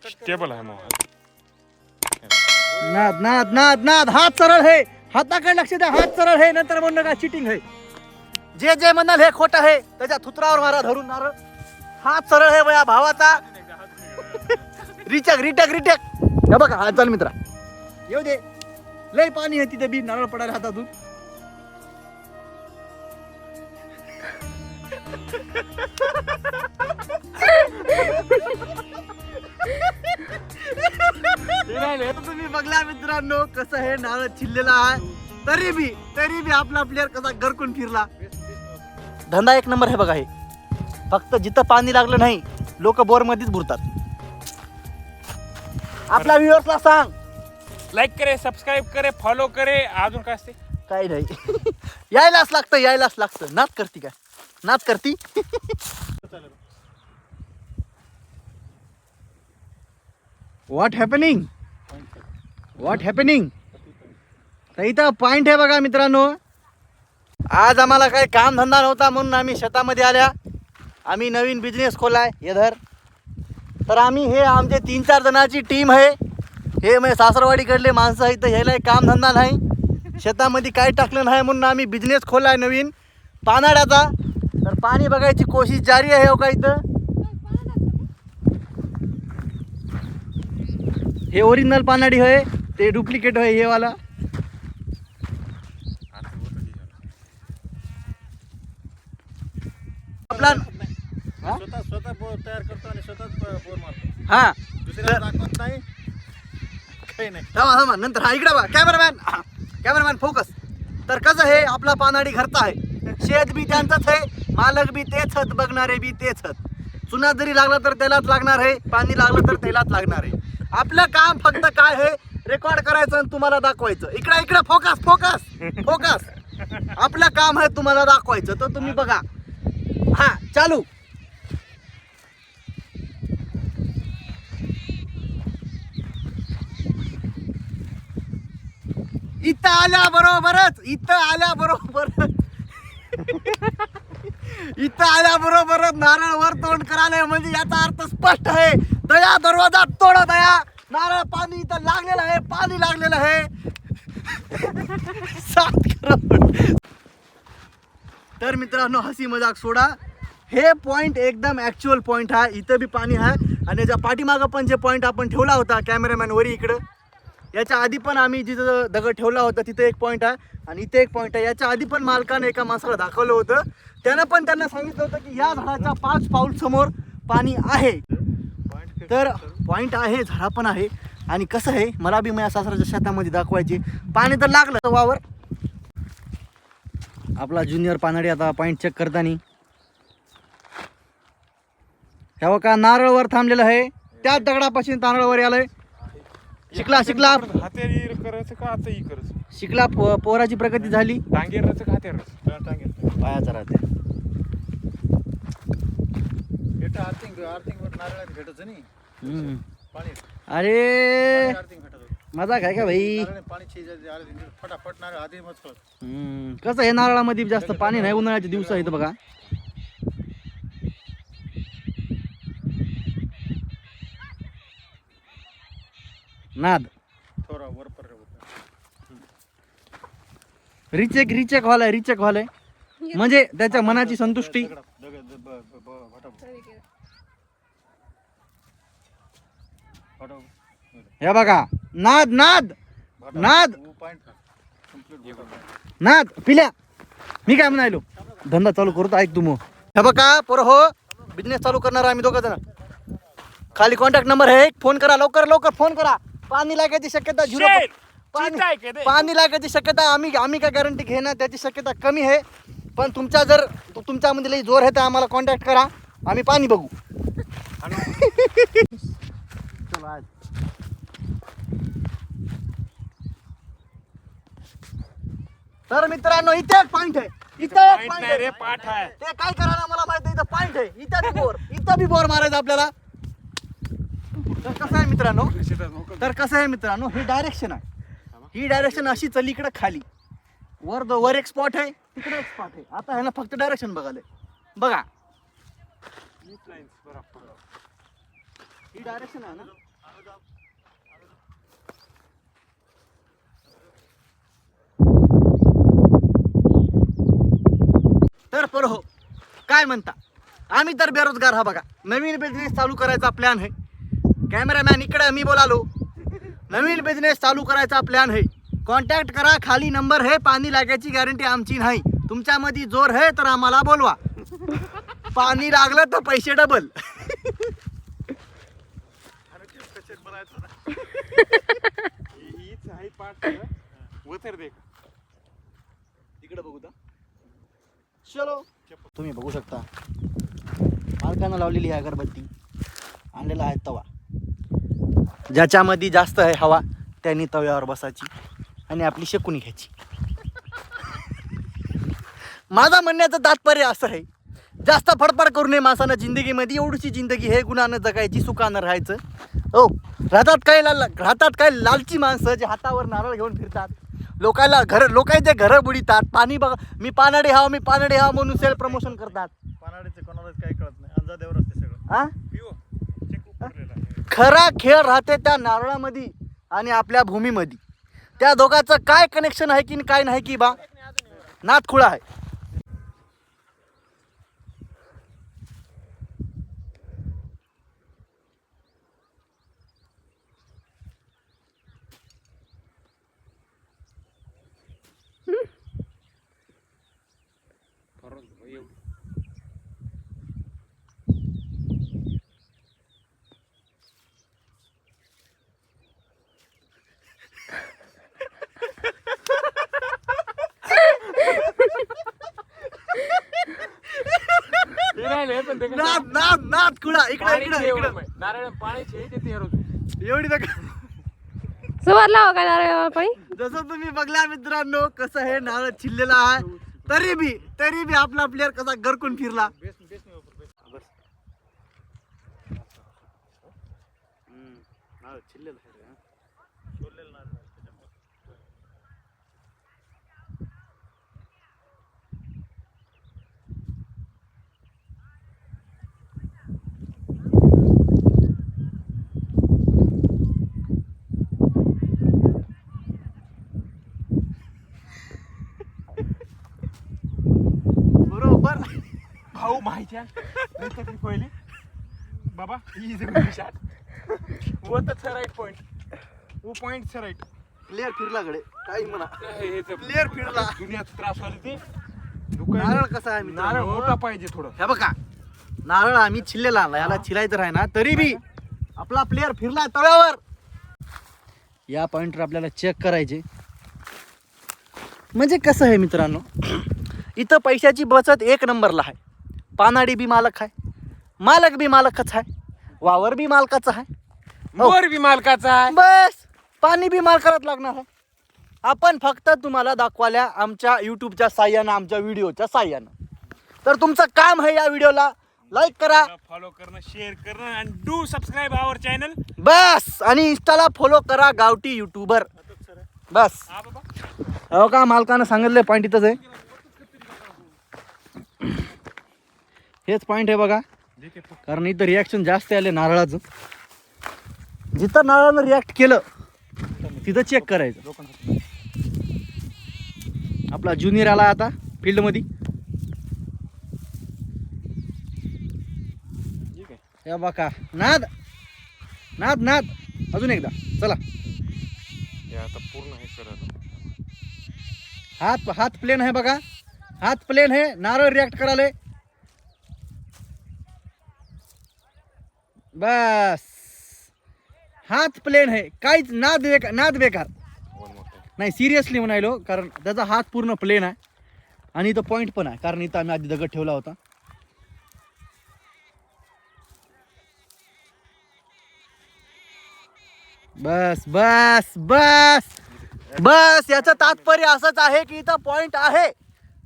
Stable आहे मग. नाद नाद नाद नाद. हात सरळ है, हाताकडे लक्ष द्या. हात सरळ है, नंतर म्हणणं का चिटिंग है. जे जे म्हणाल हे खोटं आहे त्याच्या थुत्रावर मारा धरून नारळ. हात सरळ है बया भावाचा. रिटक रिटक रिटक. हे बघा हा चल मित्रा येऊ दे. लय पाणी आहे तिथे बी नारळ पडायला हातातून. तुम्ही बघला मित्रांनो कसं हे नारळ चिल्लेला आहे. तरी बी आपला प्लेअर कसा गरकून फिरला. धंदा एक नंबर आहे बघा हे. फक्त जिथं पाणी लागलं नाही लोक बोर मध्येच बुरतात. आपल्या व्ह्युअर्सला सांग लाईक करे, सबस्क्राईब करे, फॉलो करे. अजून काय असते? काही नाही. यायलाच लागतं. नाच करती काय? नाच करती. What happening. तर इथं पॉइंट आहे बघा मित्रांनो. आज आम्हाला काही काम धंदा नव्हता म्हणून आम्ही शेतामध्ये आल्या. आम्ही नवीन बिझनेस खोलाय इधर. तर आम्ही हे आमचे 3-4 जणांची टीम आहे. हे म्हणजे सासरवाडीकडले माणसं इथं ह्याला काम धंदा नाही. शेतामध्ये काही टाकलं नाही म्हणून आम्ही बिझनेस खोलाय नवीन पानाड्याचा. तर पाणी बघायची कोशिश जारी आहे हो का इथं. हे ओरिजिनल पानाडी होय, ते डुप्लिकेट होय हे वाला. आपला स्वतः तयार करतो आणि स्वतःच बोर मारतो. हा दुसऱ्याला दाखवत नाही काही नाही. थांबा नंतर. हा इकडे बघा कॅमेरामॅन फोकस. तर कसं हे आपला पानाडी घरचा आहे. शेत बी त्यांचंच आहे, मालक बी तेच आहेत, बघणारे बी तेच आहेत. चुना जरी लागला तर त्यालाच लागणार आहे, पाणी लागलं तर त्यालाच लागणार आहे. आपलं काम फक्त काय आहे, रेकॉर्ड करायचं आणि तुम्हाला दाखवायचं. इकडे फोकस. आपलं काम आहे तुम्हाला दाखवायचं. तर तुम्ही बघा. हा चालू. इथं आल्या बरोबरच नारळ वर तोंड करायला म्हणजे याचा अर्थ स्पष्ट आहे. दया दरवाजा तोडा दया. नारळ पाणी इथं लागलेलं आहे. 7 करोड. तर मित्रांनो हसी मजाक सोडा. हे पॉइंट एकदम ऍक्च्युअल पॉइंट आहे. इथं बी पाणी आहे आणि याच्या पाठीमागं पण जे पॉइंट आपण ठेवला होता कॅमेरामॅन वरी इकडं, याच्या आधी पण आम्ही जिथं दगड ठेवला होता तिथे एक पॉईंट आहे आणि इथे एक पॉईंट आहे. याच्या आधी पण मालकाने एका माणसाला दाखवलं होतं. त्यानं पण त्यांना सांगितलं होतं की या झाडाच्या 5 पाऊल समोर पाणी आहे. तर पॉईंट आहे, झाडा पण आहे. आणि कसं आहे मला बी माझ्या सासऱ्याच्या शेतामध्ये दाखवायचे. पाणी तर लागलं वावर. आपला ज्युनियर पानाडी आता पॉईंट चेक करताना ह्या का नारळवर थांबलेलं आहे. त्याच दगडापासून नारळवर आलंय. शिकला हातेरी करायचं का आता करायचं? शिकला पोराची प्रगती झाली. टांगेराचं का हातेर पायाचा राहते. भेटत नाही पाणी. अरे आर्थिंग भेटत मजाक आहे का भाई. पाणी फटाफट नारळ आधी मस्त. कसं हे नारळामध्ये जास्त पाणी नाही. उन्हाळ्याचे दिवस आहेत बघा. नाद थोडा वर पर रिचेक हॉल आहे. म्हणजे त्याच्या मनाची संतुष्टी. हे बघा नाद पिल्या. मी काय म्हणायलो धंदा चालू करतो ऐक तू मग. हे बघा पोरं हो, बिझनेस चालू करणार आम्ही 2 जण. खाली कॉन्टॅक्ट नंबर आहे, फोन करा लवकर फोन करा. पाणी लागायची शक्यता 0. पाणी लागायची शक्यता आम्ही काय गॅरंटी घेणार, त्याची शक्यता कमी आहे. पण तुमच्यामध्ये लई जोर आहे तर आम्हाला कॉन्टॅक्ट करा, आम्ही पाणी बघू. तर मित्रांनो इथे एक पॉइंट आहे. रे पाठ आहे. ते काय करायला मला माहिती आहे. इथं पॉइंट आहे. इथं बी बोर मारायचं आपल्याला. तर कसं आहे मित्रांनो ही डायरेक्शन आहे. ही डायरेक्शन अशी चली इकडे खाली. वर एक स्पॉट आहे, तिकडे एक स्पॉट आहे. आता ह्याला फक्त डायरेक्शन बघा. ही डायरेक्शन आहे ना. तर पर हो, काय म्हणता, आम्ही तर बेरोजगार हा बघा. नवीन बिझनेस चालू करायचा प्लॅन आहे. कॅमेरामॅन इकडे, मी बोलालो. नवीन बिझनेस चालू करायचा प्लॅन आहे. कॉन्टॅक्ट करा, खाली नंबर आहे. पाणी लागायची गॅरंटी आमची नाही. तुमच्यामध्ये जोर आहे तर आम्हाला बोलवा. पाणी लागलं तर पैसे डबल. हीच आहे पाठ वतर दे. तिकडे बघू तर. चलो, तुम्ही बघू शकता मालकानं लावलेली आहे अगरबत्ती, आणलेला आहे तवा. ज्याच्यामध्ये जास्त आहे हवा त्यांनी तव्यावर बसायची आणि आपली शेकुनी घ्यायची. माझा म्हणण्याचं तात्पर्य असं आहे, जास्त फडफड करू नये माणसानं जिंदगीमध्ये. एवढीची जिंदगी हे गुणानं जगायची, सुखानं राहायचं. हो, राहतात काय लालची माणसं जे हातावर नारळ घेऊन फिरतात, लोकांचे घरं बुडितात. पाणी बघा, मी पानाडे हाव म्हणून सेल्फ प्रमोशन करतात. पानाडीचे कोणालाच काही कळत नाही, अंजादेवर असते सगळं. हा, पिओ चेक पडलेला आहे. खरा खेळ राहते त्या नारळामध्ये आणि आपल्या भूमीमध्ये. त्या दोघांचं काय कनेक्शन आहे की काय नाही की बा नाथखुळा आहे. नाथखुळा इकडे नारळ पाण्याची देते रोज. एवढी नका. सुवर लावा का नारळ पाणी. जसं तुम्ही बघला मित्रांनो कसं हे नारळ चिल्लेला आहे, तरी बी आपला प्लेअर कसा गरकून फिरला. बरोबर भाऊ माहिती आहे तकलीफ पहिली बाबा ही जमीन शॉट वो तर राईट पॉइंट वो पॉइंट राईट. प्लेअर फिरला कडे काही म्हणा, हे प्लेअर फिरला. दुनियात त्रास व्हायला ते नारळ कसा आहे नारळ मित्रांनो, मोठा पाहिजे थोडं. हे बघा नारळ आम्ही छिल्लेला आणला, याला छिलायचं आहे ना, तरी बी आपला प्लेअर फिरला तव्यावर. या पॉइंटवर आपल्याला चेक करायचे. म्हणजे कसं आहे मित्रांनो, इथं पैशाची बचत एक नंबरला आहे. पानाडी बी मालक आहे, मालक बी मालकच आहे, वावर बी मालकाचा आहे, मोर बी मालकाचा आहे. बस पाणी बी मालकालाच लागणार आहे. आपण फक्त तुम्हाला दाखवाल्या आमच्या यूट्यूबच्या साह्यानं, आमच्या व्हिडिओच्या साह्यानं. तर तुमचं काम आहे या व्हिडिओला लाईक करा, फॉलो करणं, शेअर करणं आणि डू सबस्क्राईब आवर चॅनल. बस. आणि इंस्टाला फॉलो करा गावठी युट्यूबर. बस. हा बाबा हो का, मालकानं सांगितलं पॉईंट इथंच आहे. हेच पॉईंट आहे बघा, कारण इथं रिॲक्शन जास्त आले नारळाचं. जिथं नारळानं रिॲक्ट केलं तिथं चेक करायचं. आपला ज्युनियर आला आता फील्डमध्ये. या बघा नाद नाद नाद अजून एकदा चला. हे आता पूर्ण हे करा. हात प्लेन आहे बघा, हात प्लेन आहे. नारळ रिॲक्ट करायला बस. हात प्लेन आहे, काहीच नाद बेकार नाही. सिरियसली म्हणायलो, कारण त्याचा हात पूर्ण प्लेन आहे. आणि इथं पॉईंट पण आहे, कारण इथं आम्ही आधी दगड ठेवला होता. बस बस बस बस. याचं तात्पर्य असंच आहे की इथं पॉइंट आहे.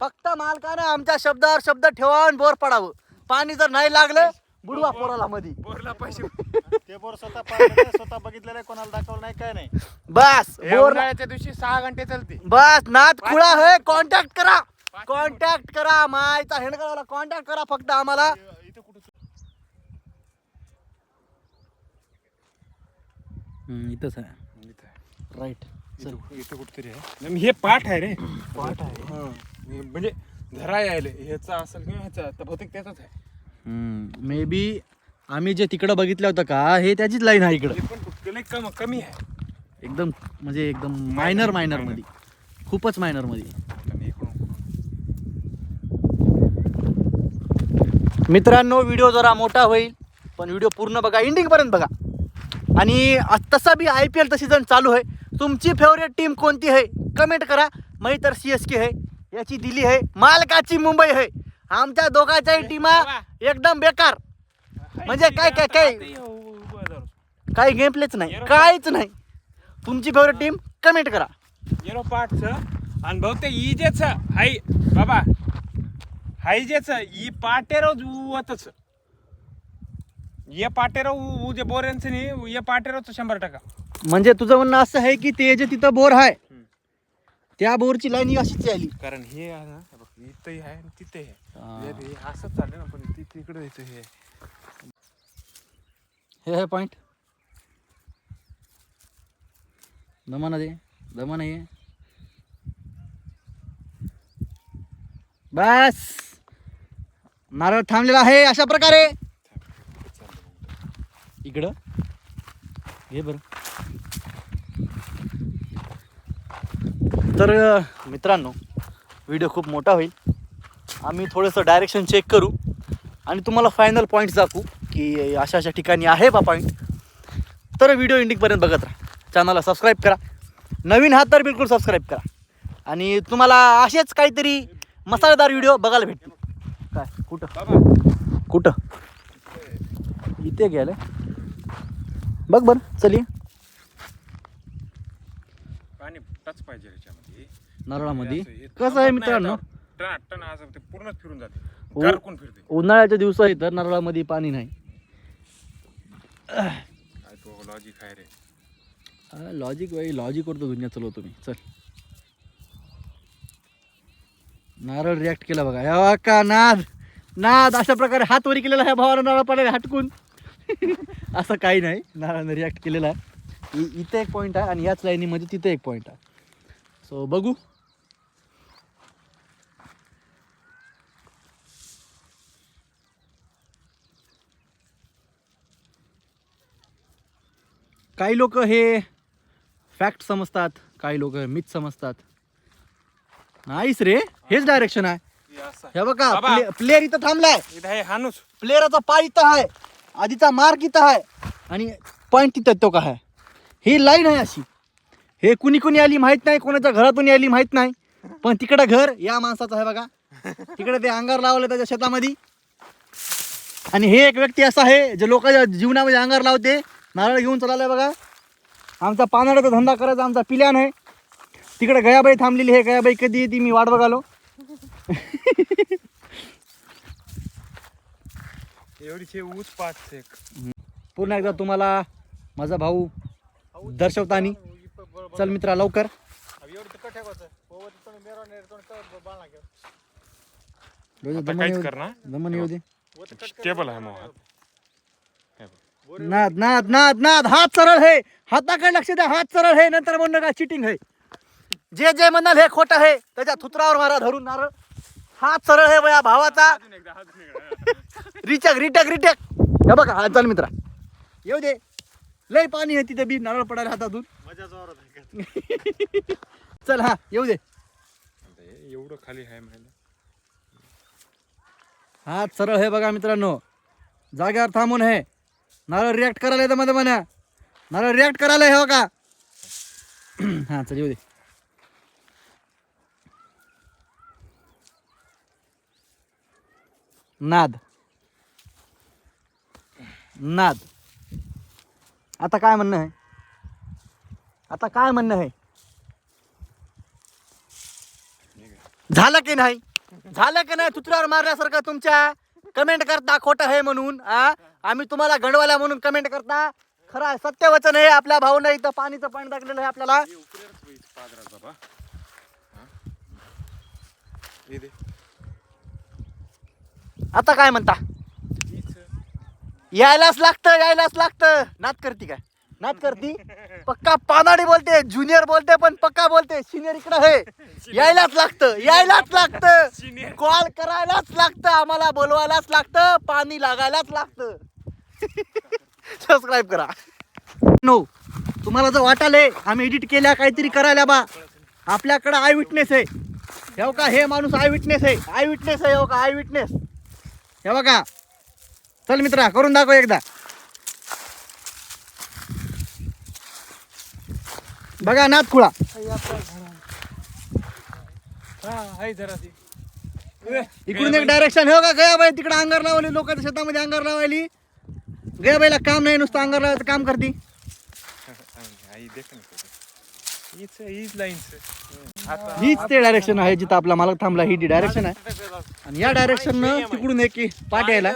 फक्त मालकानं आमच्या शब्दावर शब्द ठेवा आणि बोर पडावं. पाणी जर नाही लागलं बुडवा पोराला मध्ये. बोरला पैसे ते बोर स्वतः पाहिलेलं, स्वतः बघितलेलं, कोणाला दाखवलं नाही, काय नाही. बस बोर. उन्हाळ्याच्या दिवशी 6 घंटे चालते. बस नाथखुळा है. कॉन्टॅक्ट करा मायचा हेंडगावला कॉन्टॅक्ट करा फक्त आम्हाला. इथंच आहे राईट. चल इथं कुठतरी आहे. हे पाठ आहे रे, पाठ आहे. म्हणजे धरा यायला ह्याचा असेल किंवा ह्याचा, तर बहुतेक त्याचाच आहे. मे बी आम्ही जे तिकडं बघितलं होतं का, हे त्याचीच लाईन आहे इकडं. हे पण कमी आहे एकदम म्हणजे एकदम मायनर मध्ये, खूपच मायनर मध्ये. कमी इकडून. मित्रांनो, व्हिडिओ जरा मोठा होईल, पण व्हिडिओ पूर्ण बघा, एंडिंग पर्यंत बघा. आणि तसा बी IPL चा सीझन चालू आहे. तुमची फेवरेट टीम कोणती आहे कमेंट करा. मी तर CSK आहे, याची दिल्ली आहे, मालकाची मुंबई आहे. आमच्या दोघांच्याही टीमा एकदम बेकार, म्हणजे काय गेम प्लेच नाही, काहीच नाही. तुमची फेवरेट टीम कमेंट करा. येरो पाठचं आणि बहुतेक इजेच हाय बाबा, हायजेच ई पाटेरो उवतच. ये पाटेरो उजे बोरेंचं नाही, ये पाटेरोच 100%. म्हणजे तुझं म्हणणं असं आहे की ते जे तिथं बोर आहे त्या बोरची लाईन ही अशीच आली. कारण हे आहे ना, इथंही आहे आणि तिथे आहे. हे असंच चाललं ना, पण तिकडे यायचं हे हे पॉइंट दमाना दे, दमाना ये बस. नारळ थांबलेला आहे अशा प्रकारे. इकडं हे बरं. तर मित्रांनो, व्हिडिओ खूप मोठा होईल. आम्ही थोडंसं डायरेक्शन चेक करू आणि तुम्हाला फायनल पॉईंट्स दाखवू की अशा अशा ठिकाणी आहे बा पॉईंट. तर व्हिडिओ एंडिंगपर्यंत बघत राहा. चॅनलला सबस्क्राईब करा. नवीन आहात तर बिलकुल सबस्क्राईब करा. आणि तुम्हाला असेच काहीतरी मसालेदार व्हिडिओ बघायला भेटतील. काय कुठं कुठं इथे गेलं बघ बरं. चलिये, पाणी टच पाहिजे याच्यामध्ये नारळामध्ये हे कसं आहे मित्रांनो, टन असं ते पूर्णच फिरून जाते, गारकून फिरते. उन्हाळ्याच्या दिवसात तर नारळामध्ये पाणी नाही. काय तो लॉजिक आहे रे. लॉजिक वरतो दुनिया चालवतो मी. चल, नारळ रिॲक्ट केला बघा. या का नाद अशा प्रकारे हात वरी केलेला आहे भावाला, नारळ पडायला हटकून. असं काही नाही, नारळानं रिॲक्ट केलेला आहे. इथे एक पॉईंट आहे आणि याच लाईनीमध्ये तिथे एक पॉईंट आहे. सो बघू. काही लोक हे फॅक्ट समजतात, काही लोक मिथ समजतात. नाहीच रे, हेच डायरेक्शन आहे. हे असं हे बघा, बाबा. प्लेअर इथं थांबलाय. इथं आहे हानूस. प्लेअरचा पाय इथं आहे, आधीचा मार्क इथं आहे आणि पॉईंट तिथं तो का आहे. ही लाईन आहे अशी. हे कुणी आली माहित नाही, कोणाच्या घरातून आली माहित नाही, पण तिकडं घर या माणसाचं आहे बघा. तिकडे ते अंगार लावलं त्याच्या शेतामध्ये. आणि हे एक व्यक्ती असा आहे जे लोकांच्या जीवनामध्ये अंगार लावते. नारळ घेऊन चाललाय बघा. आमचा पानाड्याचा धंदा करायचा आमचा प्लॅन आहे. तिकडे गयाबाई थांबलेली आहे. गयाबाई कधी येते मी वाट बघालो. एवढीचे ऊस पाठ एक पुन्हा एकदा तुम्हाला माझा भाऊ दर्शवतानी. चल मित्रा लवकर. काहीच कर ना, दमन येऊ दे. स्टेबल आहे मग. नाद नाद नाद नाद. हात सरळ आहे, हाताकडे लक्ष द्या. हात सरळ आहे, नंतर म्हणणं का चिटिंग आहे. जे म्हणाल हे खोटं आहे त्याच्या थुत्रावर मारा धरून नारळ. हात सरळ आहे बया भावाचा. रिटॅक. हे बघा हा. चल मित्रा येऊ दे. लय पाणी आहे तिथे बी, नारळ पडायला हातातून. चल हा येऊ दे. एवढं खाली आहे माहिती. हात सरळ आहे बघा मित्रांनो. जाग्यावर थांबून आहे. नारळ रिॲक्ट करायला येतं मध्ये म्हणा. नारळ रिॲक्ट करायला हे बघा. हा चल येऊ दे. नाद. आता काय म्हणणं आहे? झालं की नाही तुतऱ्यावर मारल्यासारखं तुमच्या कमेंट करता खोटं आहे म्हणून. आम्ही तुम्हाला गंडवाला म्हणून कमेंट करता. खरं आहे, सत्य वचन आहे. आपल्या भाऊनं इथं पाणीचं पाणी टाकलेलं आहे आपल्याला. आता काय म्हणता? यायलाच लागतं. नाद करते काय? नाद करती पक्का पानाडी बोलते, ज्युनियर बोलते, पण पक्का बोलते सिनियर इकडं आहे. यायलाच लागतं Senior. कॉल करायलाच लागतं, आम्हाला बोलवायलाच लागतं, पाणी लागायलाच लागतं. सबस्क्राईब करा. नो तुम्हाला जर वाटाले आम्ही एडिट केल्या काहीतरी करायला बा, आपल्याकडं आय विटनेस आहे. हे का हे माणूस आय विटनेस आहे, हो का आय विटनेस. हे बघा चल मित्रा करून दाखव एकदा. बघा नाथ खुळा. हा हाय जरा ती इकडून एक डायरेक्शन हो का गया बाई तिकडे अंगार लावली, लोकांच्या शेतामध्ये अंगार लावायली. गया बाईला काम नाही, नुसतं अंगार लावायचं काम करती. आई देख ना हीच लाईन्स आता हीच ते डायरेक्शन आहे जिथं आपला मालक थांबला. ही डायरेक्शन आहे आणि या डायरेक्शन तिकडून एक पाठ यायला.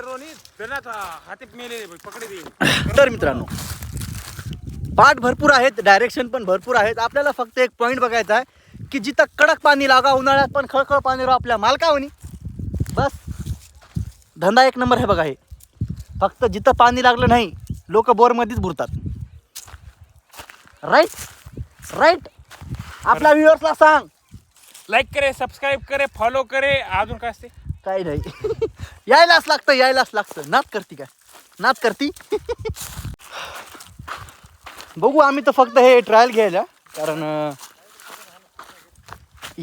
हातीत मेले पकडे दे. तर मित्रांनो पाठ भरपूर आहेत, डायरेक्शन पण भरपूर आहेत. आपल्याला फक्त एक पॉईंट बघायचा आहे की जिथं कडक पाणी लागा, उन्हाळ्यात पण खळखळ पाणी राहा आपल्या मालकावनी, बस धंदा एक नंबर आहे बघा. हे फक्त जिथं पाणी लागलं नाही लोक बोरमध्येच बुरतात. राईट आपल्या व्ह्युअर्सला सांग. लाईक करे, सबस्क्राईब करे, फॉलो करे, अजून काय असते काही नाही. यायलाच लागतं. नाद करती. बघू आम्ही तर फक्त हे ट्रायल घ्यायला, कारण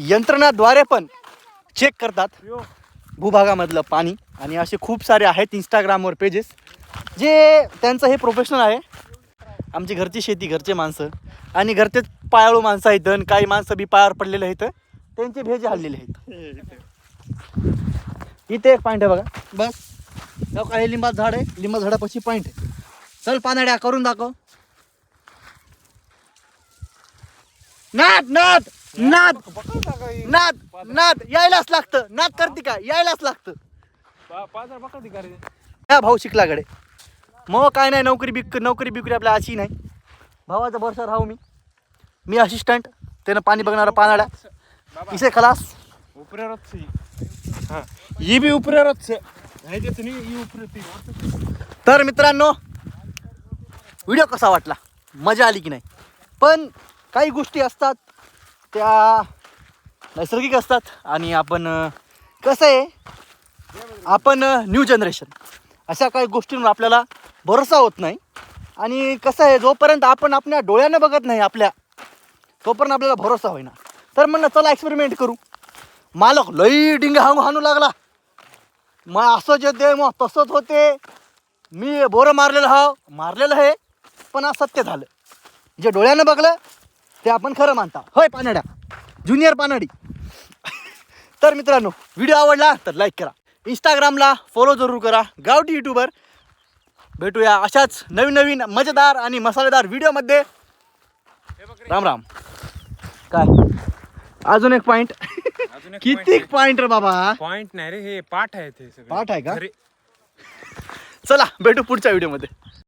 यंत्रणाद्वारे पण चेक करतात भूभागामधलं पाणी. आणि असे खूप सारे आहेत इंस्टाग्रामवर पेजेस जे त्यांचं हे प्रोफेशनल आहे. आमची घरची शेती, घरचे माणसं आणि घरचेच पायाळू माणसं आहेत आणि काही माणसं बी पायावर पडलेले आहेत, त्यांचे भेजे हल्लेले आहेत. इथे एक पॉईंट आहे बघा, बस हो का हे लिंबाचं झाड आहे, लिंबा झाडापाशी पॉईंट आहे. चल पानाड्या करून दाखव. नाद यायलाच लागतं. नाद करते का यायलाच लागतं. पाच पकड ती करे हा भाऊ शिकलाकडे मग काय नाही, नोकरी बिकरी आपल्या अशी नाही. भावाचा भरोसा राहू मी असिस्टंट, त्यानं पाणी बघणारा पानाडा इसे खलास. उपऱ्यावरच ही बी उपऱ्यावरच नाही देत नाही ही उपरे. तर मित्रांनो व्हिडिओ कसा वाटला, मजा आली की नाही. पण काही गोष्टी असतात त्या नैसर्गिक असतात आणि आपण कसं आहे, आपण न्यू जनरेशन, अशा काही गोष्टींवर आपल्याला भरोसा होत नाही. आणि कसं आहे जोपर्यंत आपण आपल्या डोळ्यानं बघत नाही तोपर्यंत आपल्याला भरोसा होईना. तर म्हणलं चला एक्सपेरिमेंट करू. मालक लई डिंग हाणू लागला, मग असं जे दे मग तसंच होते. मी बोरं मारलेलं आहे पण आज सत्य झालं. जे डोळ्यानं बघलं ते आपण खरं मानता. होय पानाड्या, ज्युनियर पानाडी. तर मित्रांनो व्हिडिओ आवडला तर लाईक करा, इंस्टाग्रामला फॉलो जरूर करा, गावठी यूट्यूबर. भेटूया अशाच नवीन मजेदार आणि मसालेदार व्हिडिओमध्ये. राम. काय अजून एक पॉईंट. किती पॉईंट रे बाबा. पॉइंट नाही रे, हे पाठ आहे ते सगळे. पाठ आहे का? घरी- चला भेटू पुढच्या व्हिडिओमध्ये.